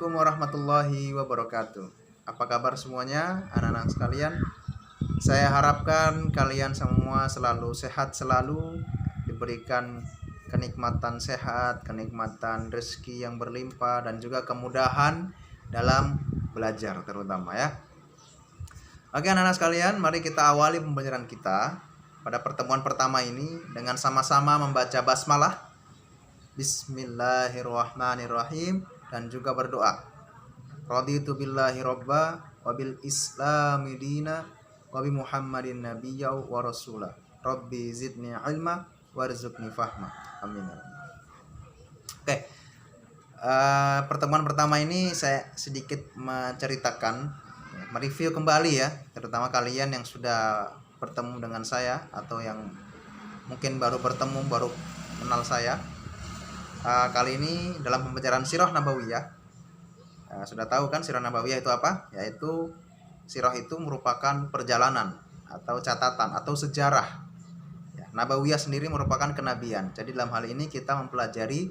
Assalamualaikum warahmatullahi wabarakatuh. Apa kabar semuanya, anak-anak sekalian? Saya harapkan kalian semua selalu sehat, selalu diberikan kenikmatan sehat, kenikmatan rezeki yang berlimpah, dan juga kemudahan dalam belajar terutama ya. Oke anak-anak sekalian, mari kita awali pembelajaran kita pada pertemuan pertama ini dengan sama-sama membaca basmalah, Bismillahirrahmanirrahim, dan juga berdoa. Raditu billahi robba wabil islami dina wabi muhammadin nabiyya wa rasulah. Rabbi zidni ilma warzuqni fahma. Amin. Oke. Pertemuan pertama ini saya sedikit menceritakan, mereview kembali ya, terutama kalian yang sudah bertemu dengan saya atau yang mungkin baru bertemu, baru kenal saya. Kali ini dalam pembelajaran Sirah Nabawiyah, sudah tahu kan Sirah Nabawiyah itu apa? Yaitu sirah itu merupakan perjalanan atau catatan atau sejarah ya, Nabawiyah sendiri merupakan kenabian. Jadi dalam hal ini kita mempelajari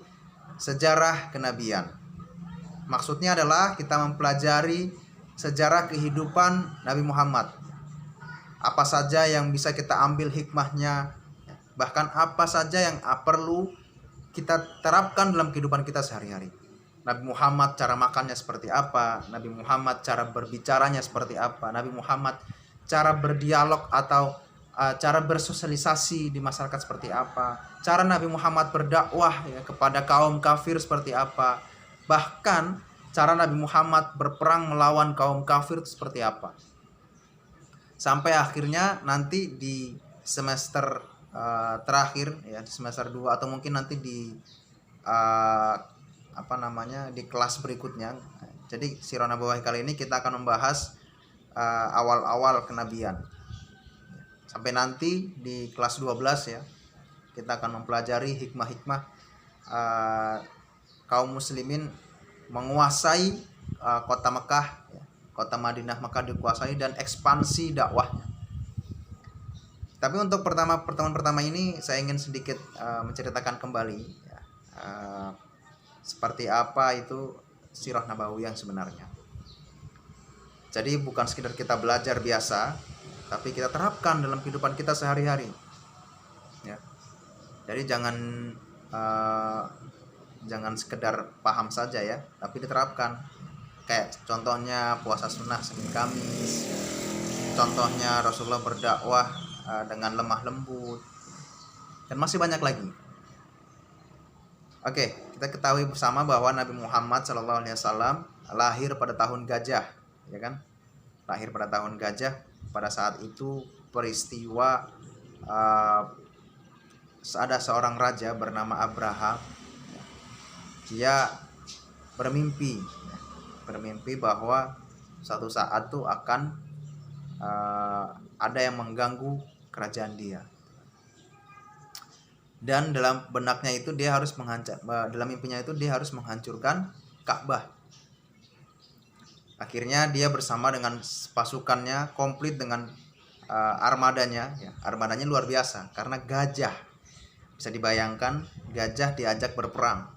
sejarah kenabian. Maksudnya adalah kita mempelajari sejarah kehidupan Nabi Muhammad. Apa saja yang bisa kita ambil hikmahnya, bahkan apa saja yang perlu kita terapkan dalam kehidupan kita sehari-hari. Nabi Muhammad cara makannya seperti apa, Nabi Muhammad cara berbicaranya seperti apa, Nabi Muhammad cara berdialog atau cara bersosialisasi di masyarakat seperti apa, cara Nabi Muhammad berdakwah ya, kepada kaum kafir seperti apa, bahkan cara Nabi Muhammad berperang melawan kaum kafir itu seperti apa. Sampai akhirnya nanti di semester terakhir ya, di semester 2 atau mungkin nanti di di kelas berikutnya. Jadi Sirah Nabawiyah kali ini kita akan membahas awal-awal kenabian. Sampai nanti di kelas 12 ya, kita akan mempelajari hikmah-hikmah kaum muslimin menguasai kota Mekah ya, kota Madinah Mekah dikuasai, dan ekspansi dakwahnya. Tapi untuk pertemuan pertama ini saya ingin sedikit menceritakan kembali ya, seperti apa itu Sirah Nabawiyah sebenarnya. Jadi bukan sekedar kita belajar biasa, tapi kita terapkan dalam kehidupan kita sehari-hari ya. Jadi jangan sekedar paham saja ya, tapi diterapkan. Kayak contohnya puasa sunnah Senin Kamis, contohnya Rasulullah berdakwah dengan lemah lembut, dan masih banyak lagi. Oke, kita ketahui bersama bahwa Nabi Muhammad SAW lahir pada tahun gajah, ya kan? Lahir pada tahun gajah. Pada saat itu peristiwa ada seorang raja bernama Abraha. Dia bermimpi bahwa suatu saat tuh akan ada yang mengganggu kerajaan dia, dan dalam benaknya itu dia harus dalam mimpinya itu dia harus menghancurkan Ka'bah. Akhirnya dia bersama dengan pasukannya, komplit dengan armadanya ya. Armadanya luar biasa karena gajah. Bisa dibayangkan gajah diajak berperang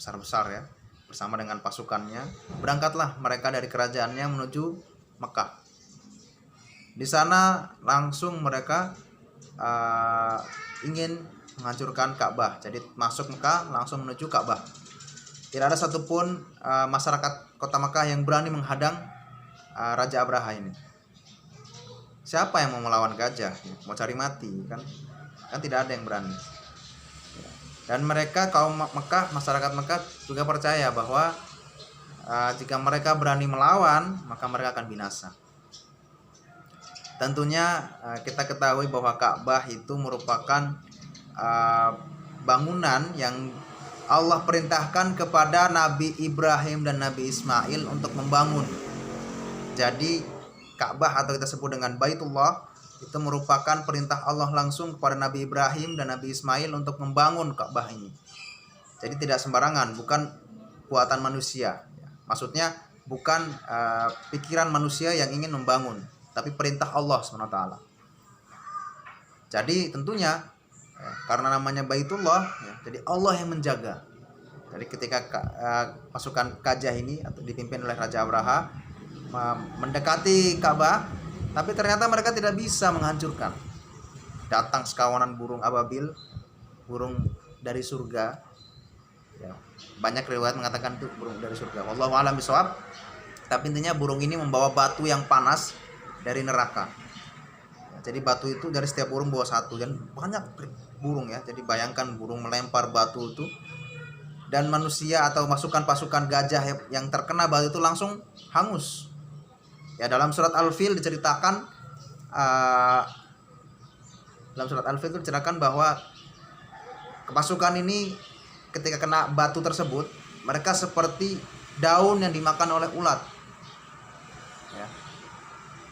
besar-besar ya, bersama dengan pasukannya. Berangkatlah mereka dari kerajaannya menuju Mekah. Di sana langsung mereka ingin menghancurkan Ka'bah. Jadi masuk Mekah langsung menuju Ka'bah. Tidak ada satupun masyarakat kota Mekah yang berani menghadang Raja Abraha ini. Siapa yang mau melawan gajah? Mau cari mati kan? Kan tidak ada yang berani. Dan mereka kaum Mekah, masyarakat Mekah juga percaya bahwa jika mereka berani melawan, maka mereka akan binasa. Tentunya kita ketahui bahwa Ka'bah itu merupakan bangunan yang Allah perintahkan kepada Nabi Ibrahim dan Nabi Ismail untuk membangun. Jadi Ka'bah atau kita sebut dengan Baitullah itu merupakan perintah Allah langsung kepada Nabi Ibrahim dan Nabi Ismail untuk membangun Ka'bah ini. Jadi tidak sembarangan, bukan buatan manusia. Maksudnya bukan pikiran manusia yang ingin membangun, tapi perintah Allah SWT. Jadi tentunya karena namanya Baitullah ya, jadi Allah yang menjaga. Jadi ketika pasukan Kajah ini atau dipimpin oleh Raja Abraha mendekati Ka'bah, tapi ternyata mereka tidak bisa menghancurkan. Datang sekawanan burung ababil, burung dari surga. Ya, banyak riwayat mengatakan itu burung dari surga. Wallahu a'lam bishawab. Tapi intinya burung ini membawa batu yang panas dari neraka. Ya, jadi batu itu dari setiap burung bawa satu, dan banyak burung ya. Jadi bayangkan burung melempar batu itu, dan manusia atau pasukan gajah yang terkena batu itu langsung hangus. Ya, dalam surat Al-Fil diceritakan bahwa pasukan ini ketika kena batu tersebut, mereka seperti daun yang dimakan oleh ulat. Ya.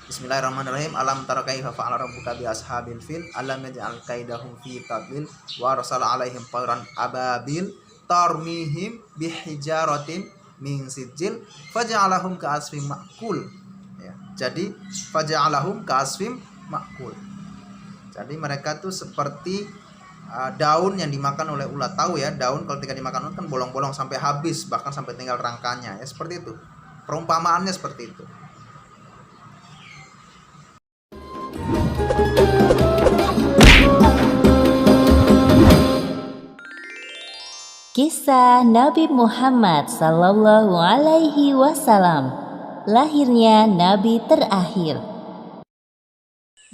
Bismillahirrahmanirrahim. Alam tara kaifa fa'ala rabbuka bi ashabil fil alam yaj'al kaidahum fi tadlil wa arsala alaihim tayran ababil tarmihim bihijaratin min sijil faja'alahum ka'asfim ma'kul. Ya. Jadi faja'alahum ka'asfim ma'kul. Jadi mereka tuh seperti daun yang dimakan oleh ulat. Tahu ya, daun kalau ketika dimakan ulat kan bolong-bolong sampai habis, bahkan sampai tinggal rangkanya. Ya seperti itu. Perumpamaannya seperti itu. Kisah Nabi Muhammad Sallallahu Alaihi Wasallam, lahirnya Nabi terakhir.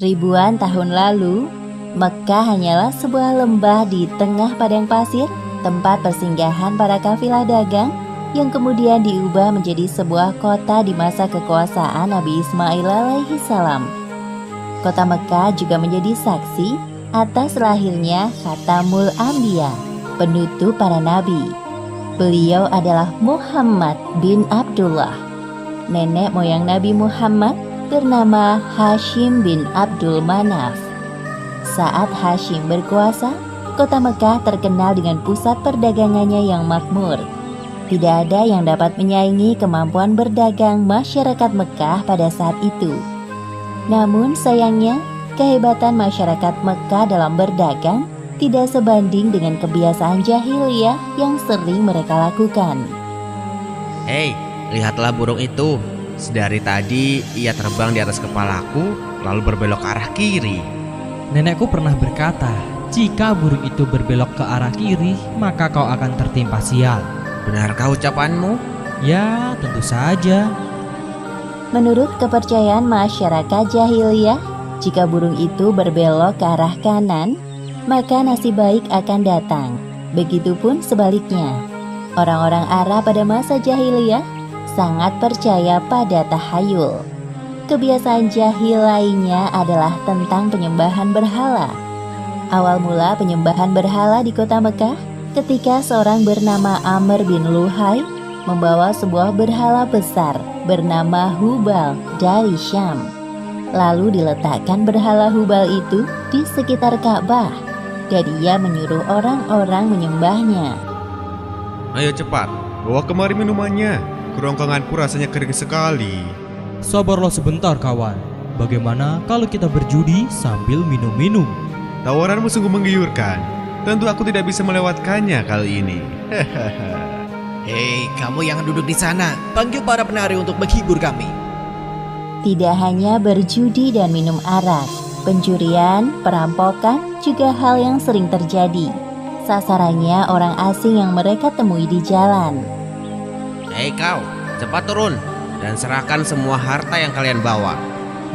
Ribuan tahun lalu, Mekkah hanyalah sebuah lembah di tengah padang pasir, tempat persinggahan para kafilah dagang yang kemudian diubah menjadi sebuah kota di masa kekuasaan Nabi Ismail alaihi salam. Kota Mekkah juga menjadi saksi atas lahirnya Khatamul Anbiya, penutup para nabi. Beliau adalah Muhammad bin Abdullah. Nenek moyang Nabi Muhammad bernama Hashim bin Abdul Manaf. Saat Hashim berkuasa, kota Mekkah terkenal dengan pusat perdagangannya yang makmur. Tidak ada yang dapat menyaingi kemampuan berdagang masyarakat Mekkah pada saat itu. Namun sayangnya, kehebatan masyarakat Mekkah dalam berdagang tidak sebanding dengan kebiasaan jahiliyah yang sering mereka lakukan. Hei, lihatlah burung itu. Sedari tadi ia terbang di atas kepalaku, lalu berbelok ke arah kiri. Nenekku pernah berkata, jika burung itu berbelok ke arah kiri, maka kau akan tertimpa sial. Benarkah ucapanmu? Ya, tentu saja. Menurut kepercayaan masyarakat jahiliyah, jika burung itu berbelok ke arah kanan, maka nasib baik akan datang. Begitupun sebaliknya. Orang-orang Arab pada masa jahiliyah sangat percaya pada tahayul. Kebiasaan jahil lainnya adalah tentang penyembahan berhala. Awal mula penyembahan berhala di kota Mekkah ketika seorang bernama Amr bin Luhai membawa sebuah berhala besar bernama Hubal dari Syam. Lalu diletakkan berhala Hubal itu di sekitar Ka'bah dan ia menyuruh orang-orang menyembahnya. Ayo cepat, bawa kemari minumannya. Kerongkonganku rasanya kering sekali. Sabarlah sebentar kawan. Bagaimana kalau kita berjudi sambil minum-minum? Tawaranmu sungguh menggiurkan. Tentu aku tidak bisa melewatkannya kali ini. Hei, kamu yang duduk di sana, panggil para penari untuk menghibur kami. Tidak hanya berjudi dan minum arak, pencurian, perampokan juga hal yang sering terjadi. Sasarannya orang asing yang mereka temui di jalan. Hei kau, cepat turun dan serahkan semua harta yang kalian bawa.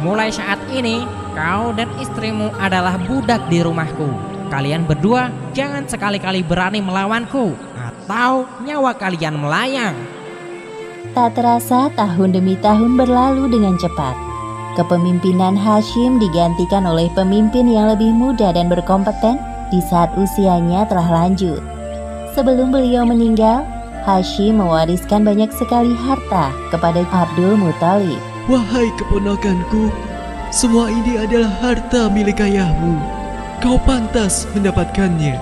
Mulai saat ini, kau dan istrimu adalah budak di rumahku. Kalian berdua jangan sekali-kali berani melawanku, atau nyawa kalian melayang. Tak terasa tahun demi tahun berlalu dengan cepat. Kepemimpinan Hashim digantikan oleh pemimpin yang lebih muda dan berkompeten di saat usianya telah lanjut. Sebelum beliau meninggal, Hashim mewariskan banyak sekali harta kepada Abdul Muthalib. Wahai keponakanku, semua ini adalah harta milik ayahmu. Kau pantas mendapatkannya.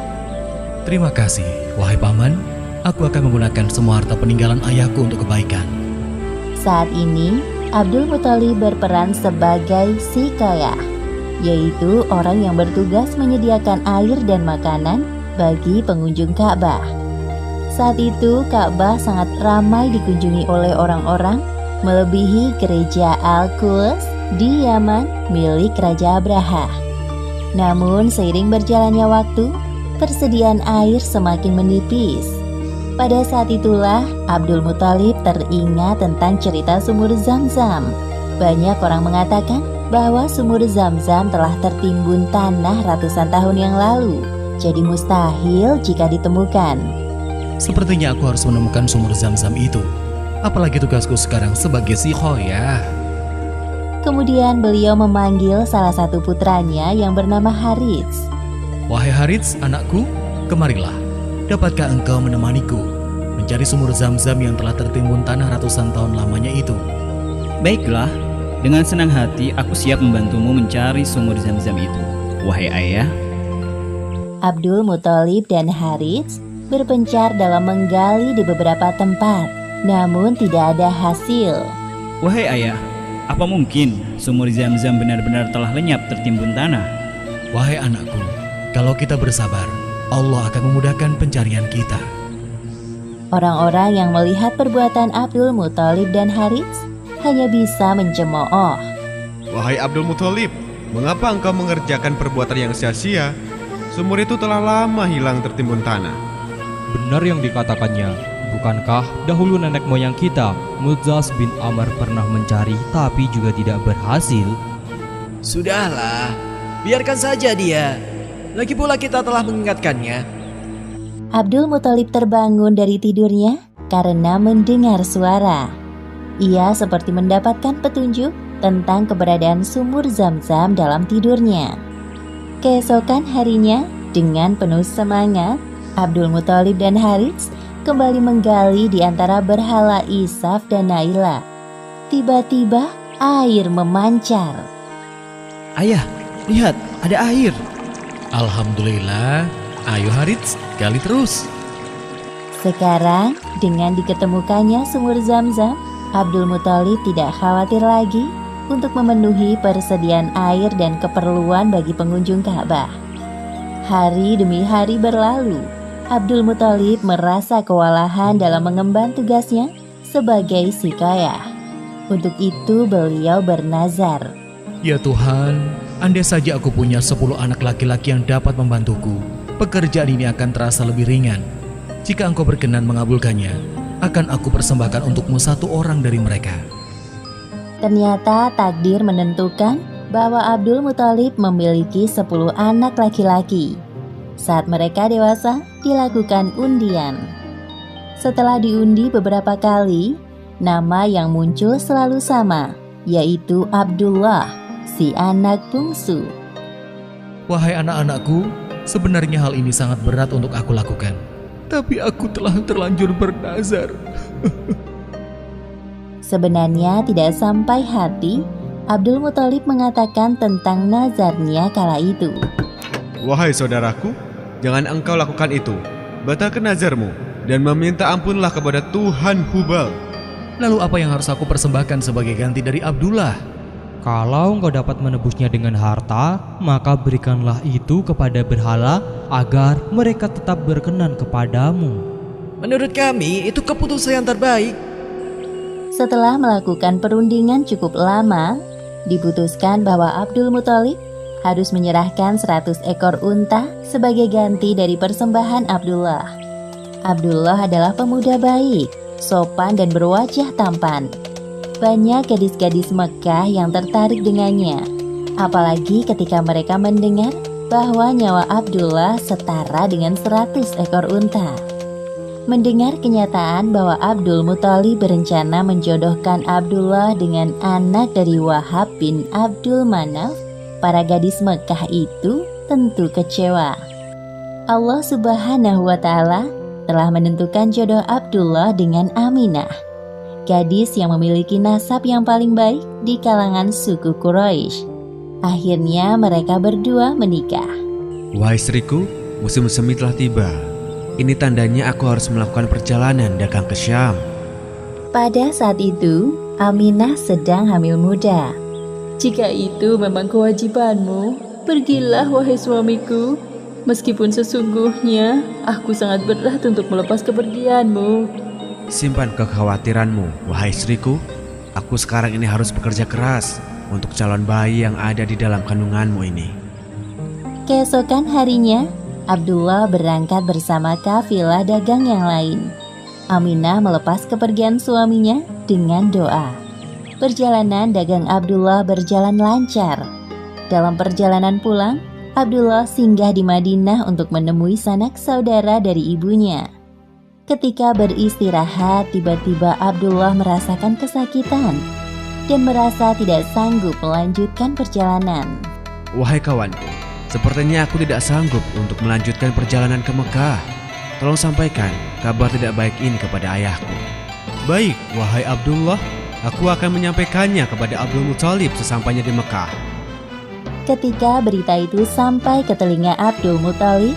Terima kasih, wahai paman. Aku akan menggunakan semua harta peninggalan ayahku untuk kebaikan. Saat ini, Abdul Muthalib berperan sebagai sikayah, yaitu orang yang bertugas menyediakan air dan makanan bagi pengunjung Ka'bah. Saat itu Ka'bah sangat ramai dikunjungi oleh orang-orang, melebihi gereja Al-Quds di Yaman milik Raja Abraha. Namun seiring berjalannya waktu, persediaan air semakin menipis. Pada saat itulah Abdul Muthalib teringat tentang cerita sumur Zam-Zam. Banyak orang mengatakan bahwa sumur Zam-Zam telah tertimbun tanah ratusan tahun yang lalu, jadi mustahil jika ditemukan. Sepertinya aku harus menemukan sumur Zam-Zam itu. Apalagi tugasku sekarang sebagai Sikhoyah. Kemudian beliau memanggil salah satu putranya yang bernama Harits. Wahai Harits, anakku, kemarilah. Dapatkah engkau menemaniku mencari sumur Zam-Zam yang telah tertimbun tanah ratusan tahun lamanya itu? Baiklah, dengan senang hati aku siap membantumu mencari sumur Zam-Zam itu, wahai ayah. Abdul Muthalib dan Harits berpencar dalam menggali di beberapa tempat, namun tidak ada hasil. Wahai ayah, apa mungkin sumur Zam-Zam benar-benar telah lenyap tertimbun tanah? Wahai anakku, kalau kita bersabar, Allah akan memudahkan pencarian kita. Orang-orang yang melihat perbuatan Abdul Muthalib dan Harits hanya bisa mencemooh. Wahai Abdul Muthalib, mengapa engkau mengerjakan perbuatan yang sia-sia? Sumur itu telah lama hilang tertimbun tanah. Benar yang dikatakannya. Bukankah dahulu nenek moyang kita, Mudzaz bin Amr, pernah mencari tapi juga tidak berhasil? Sudahlah, biarkan saja dia. Lagi pula kita telah mengingatkannya. Abdul Muthalib terbangun dari tidurnya karena mendengar suara. Ia seperti mendapatkan petunjuk tentang keberadaan sumur Zam-Zam dalam tidurnya. Keesokan harinya, dengan penuh semangat, Abdul Muthalib dan Harits kembali menggali di antara berhala Isaf dan Naila. Tiba-tiba air memancar. Ayah, lihat, ada air. Alhamdulillah, ayo Harits, gali terus. Sekarang, dengan diketemukannya sumur Zam-Zam, Abdul Muthalib tidak khawatir lagi untuk memenuhi persediaan air dan keperluan bagi pengunjung Ka'bah. Hari demi hari berlalu, Abdul Muthalib merasa kewalahan dalam mengemban tugasnya sebagai Sikhoyah. Untuk itu beliau bernazar. Ya Tuhan, andai saja aku punya 10 anak laki-laki yang dapat membantuku, pekerjaan ini akan terasa lebih ringan. Jika engkau berkenan mengabulkannya, akan aku persembahkan untukmu 1 orang dari mereka. Ternyata takdir menentukan bahwa Abdul Muthalib memiliki 10 anak laki-laki. Saat mereka dewasa, dilakukan undian. Setelah diundi beberapa kali, nama yang muncul selalu sama, yaitu Abdullah, si anak bungsu. Wahai anak-anakku, sebenarnya hal ini sangat berat untuk aku lakukan. Tapi aku telah terlanjur bernazar. Sebenarnya tidak sampai hati, Abdul Muthalib mengatakan tentang nazarnya kala itu. Wahai saudaraku, jangan engkau lakukan itu. Batalkan nazarmu dan meminta ampunlah kepada Tuhan Hubal. Lalu apa yang harus aku persembahkan sebagai ganti dari Abdullah? Kalau engkau dapat menebusnya dengan harta, maka berikanlah itu kepada berhala agar mereka tetap berkenan kepadamu. Menurut kami, itu keputusan yang terbaik. Setelah melakukan perundingan cukup lama, diputuskan bahwa Abdul Muthalib harus menyerahkan 100 ekor unta sebagai ganti dari persembahan Abdullah. Abdullah adalah pemuda baik, sopan dan berwajah tampan. Banyak gadis-gadis Mekah yang tertarik dengannya, apalagi ketika mereka mendengar bahwa nyawa Abdullah setara dengan 100 ekor unta. Mendengar kenyataan bahwa Abdul Muthalib berencana menjodohkan Abdullah dengan anak dari Wahab bin Abdul Manaf, para gadis Mekah itu tentu kecewa. Allah Subhanahu wa Ta'ala telah menentukan jodoh Abdullah dengan Aminah, gadis yang memiliki nasab yang paling baik di kalangan suku Quraisy. Akhirnya mereka berdua menikah. Wahai istriku, musim semi telah tiba. Ini tandanya aku harus melakukan perjalanan dagang ke Syam. Pada saat itu, Aminah sedang hamil muda. Jika itu memang kewajibanmu, pergilah wahai suamiku. Meskipun sesungguhnya aku sangat berat untuk melepas kepergianmu. Simpan kekhawatiranmu, wahai istriku. Aku sekarang ini harus bekerja keras untuk calon bayi yang ada di dalam kandunganmu ini. Keesokan harinya, Abdullah berangkat bersama kafilah dagang yang lain. Aminah melepas kepergian suaminya dengan doa. Perjalanan dagang Abdullah berjalan lancar. Dalam perjalanan pulang, Abdullah singgah di Madinah untuk menemui sanak saudara dari ibunya. Ketika beristirahat, tiba-tiba Abdullah merasakan kesakitan dan merasa tidak sanggup melanjutkan perjalanan. Wahai kawanku, sepertinya aku tidak sanggup untuk melanjutkan perjalanan ke Mekah. Tolong sampaikan kabar tidak baik ini kepada ayahku. Baik, wahai Abdullah, aku akan menyampaikannya kepada Abdul Muthalib sesampainya di Mekah. Ketika berita itu sampai ke telinga Abdul Muthalib,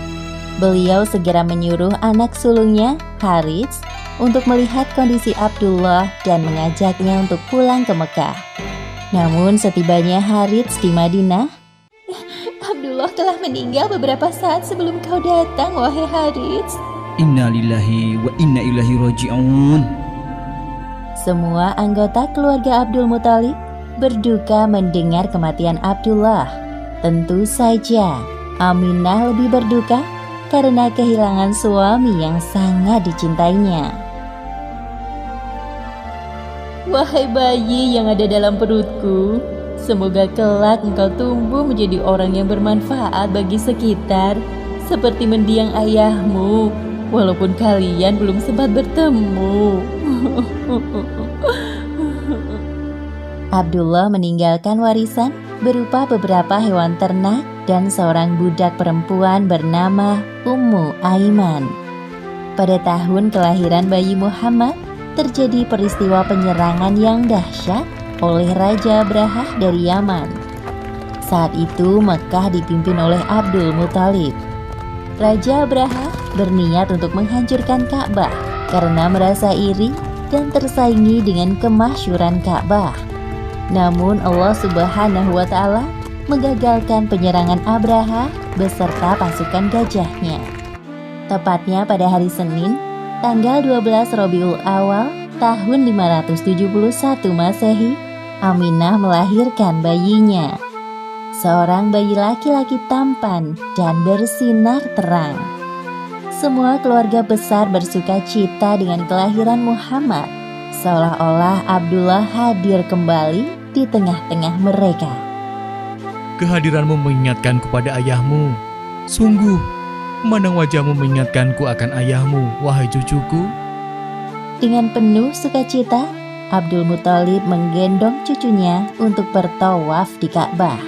beliau segera menyuruh anak sulungnya, Harits, untuk melihat kondisi Abdullah dan mengajaknya untuk pulang ke Mekah. Namun setibanya Harits di Madinah, Abdullah telah meninggal beberapa saat sebelum kau datang, wahai Harits. Inna lillahi wa inna ilaihi raji'un. Semua anggota keluarga Abdul Muthalib berduka mendengar kematian Abdullah. Tentu saja Aminah lebih berduka karena kehilangan suami yang sangat dicintainya. Wahai bayi yang ada dalam perutku, semoga kelak engkau tumbuh menjadi orang yang bermanfaat bagi sekitar, seperti mendiang ayahmu, walaupun kalian belum sempat bertemu. Abdullah meninggalkan warisan berupa beberapa hewan ternak dan seorang budak perempuan bernama Ummu Aiman. Pada tahun kelahiran bayi Muhammad, terjadi peristiwa penyerangan yang dahsyat oleh Raja Abrahah dari Yaman. Saat itu Mekah dipimpin oleh Abdul Muthalib. Raja Abrahah berniat untuk menghancurkan Ka'bah karena merasa iri dan tersaingi dengan kemasyhuran Ka'bah. Namun Allah Subhanahu wa Ta'ala menggagalkan penyerangan Abrahah beserta pasukan gajahnya. Tepatnya pada hari Senin, tanggal 12 Rabiul Awal tahun 571 Masehi, Aminah melahirkan bayinya. Seorang bayi laki-laki tampan dan bersinar terang. Semua keluarga besar bersuka cita dengan kelahiran Muhammad, seolah-olah Abdullah hadir kembali di tengah-tengah mereka. Kehadiranmu mengingatkanku pada ayahmu. Sungguh, memandang wajahmu mengingatkanku akan ayahmu, wahai cucuku. Dengan penuh sukacita, Abdul Muthalib menggendong cucunya untuk bertawaf di Ka'bah.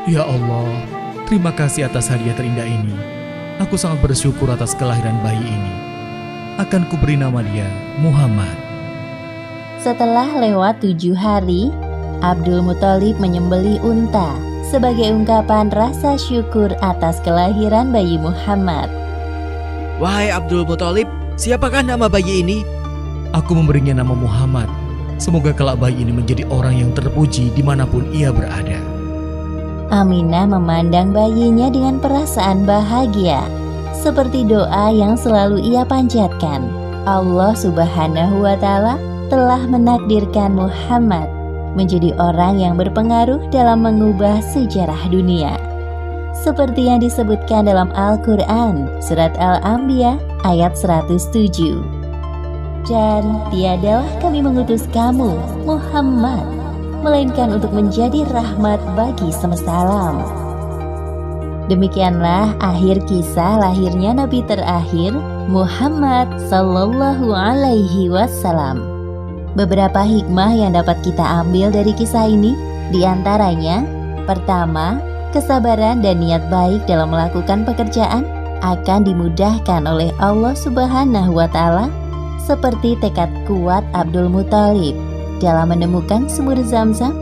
Ya Allah, terima kasih atas hadiah terindah ini. Aku sangat bersyukur atas kelahiran bayi ini. Akan kuberi nama dia Muhammad. Setelah lewat 7 hari, Abdul Muthalib menyembelih unta sebagai ungkapan rasa syukur atas kelahiran bayi Muhammad. Wahai Abdul Muthalib, siapakah nama bayi ini? Aku memberinya nama Muhammad. Semoga kelak bayi ini menjadi orang yang terpuji dimanapun ia berada. Aminah memandang bayinya dengan perasaan bahagia, seperti doa yang selalu ia panjatkan. Allah Subhanahu wa Ta'ala telah menakdirkan Muhammad menjadi orang yang berpengaruh dalam mengubah sejarah dunia. Seperti yang disebutkan dalam Al-Quran, Surat Al-Anbiya ayat 107. Dan tiadalah kami mengutus kamu, Muhammad, melainkan untuk menjadi rahmat bagi semesta alam. Demikianlah akhir kisah lahirnya Nabi terakhir, Muhammad Sallallahu Alaihi Wasallam. Beberapa hikmah yang dapat kita ambil dari kisah ini, diantaranya, pertama, kesabaran dan niat baik dalam melakukan pekerjaan akan dimudahkan oleh Allah Subhanahu wa Ta'ala, seperti tekad kuat Abdul Muthalib dalam menemukan sumur Zam-Zam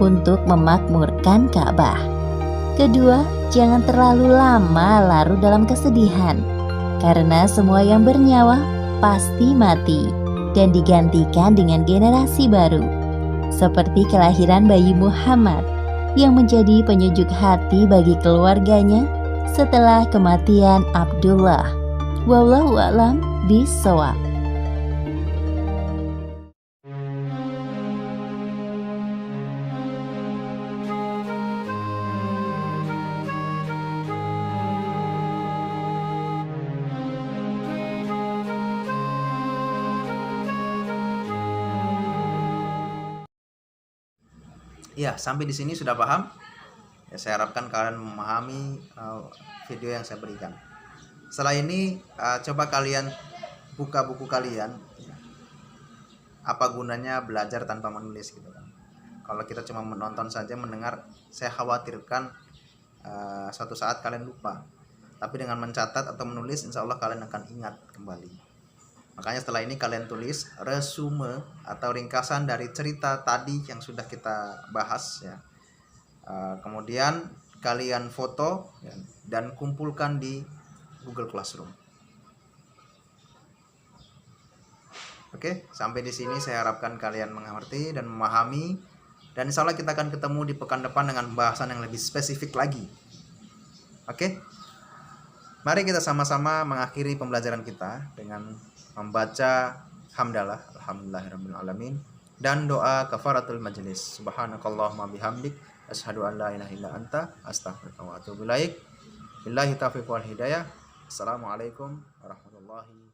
untuk memakmurkan Ka'bah. Kedua, jangan terlalu lama larut dalam kesedihan, karena semua yang bernyawa pasti mati dan digantikan dengan generasi baru, seperti kelahiran bayi Muhammad yang menjadi penyejuk hati bagi keluarganya setelah kematian Abdullah. Wallahu a'lam bishawab. Iya, sampai di sini sudah paham? Ya, saya harapkan kalian memahami video yang saya berikan. Setelah ini coba kalian buka buku kalian. Apa gunanya belajar tanpa menulis gitu kan? Kalau kita cuma menonton saja, mendengar, saya khawatirkan suatu saat kalian lupa. Tapi dengan mencatat atau menulis, insya Allah kalian akan ingat kembali. Makanya setelah ini kalian tulis resume atau ringkasan dari cerita tadi yang sudah kita bahas ya. Kemudian kalian foto ya, dan kumpulkan di Google Classroom. Oke, sampai di sini saya harapkan kalian mengerti dan memahami. Dan insya Allah kita akan ketemu di pekan depan dengan bahasan yang lebih spesifik lagi. Oke, mari kita sama-sama mengakhiri pembelajaran kita dengan membaca hamdalah, alhamdulillahirabbil alamin, dan doa kafaratul majelis. Subhanakallahumma bihamdik, asyhadu an la ilaha illa anta, astaghfiruka wa atubu ilaik. Billahi taufiq wal hidayah. Assalamualaikum warahmatullahi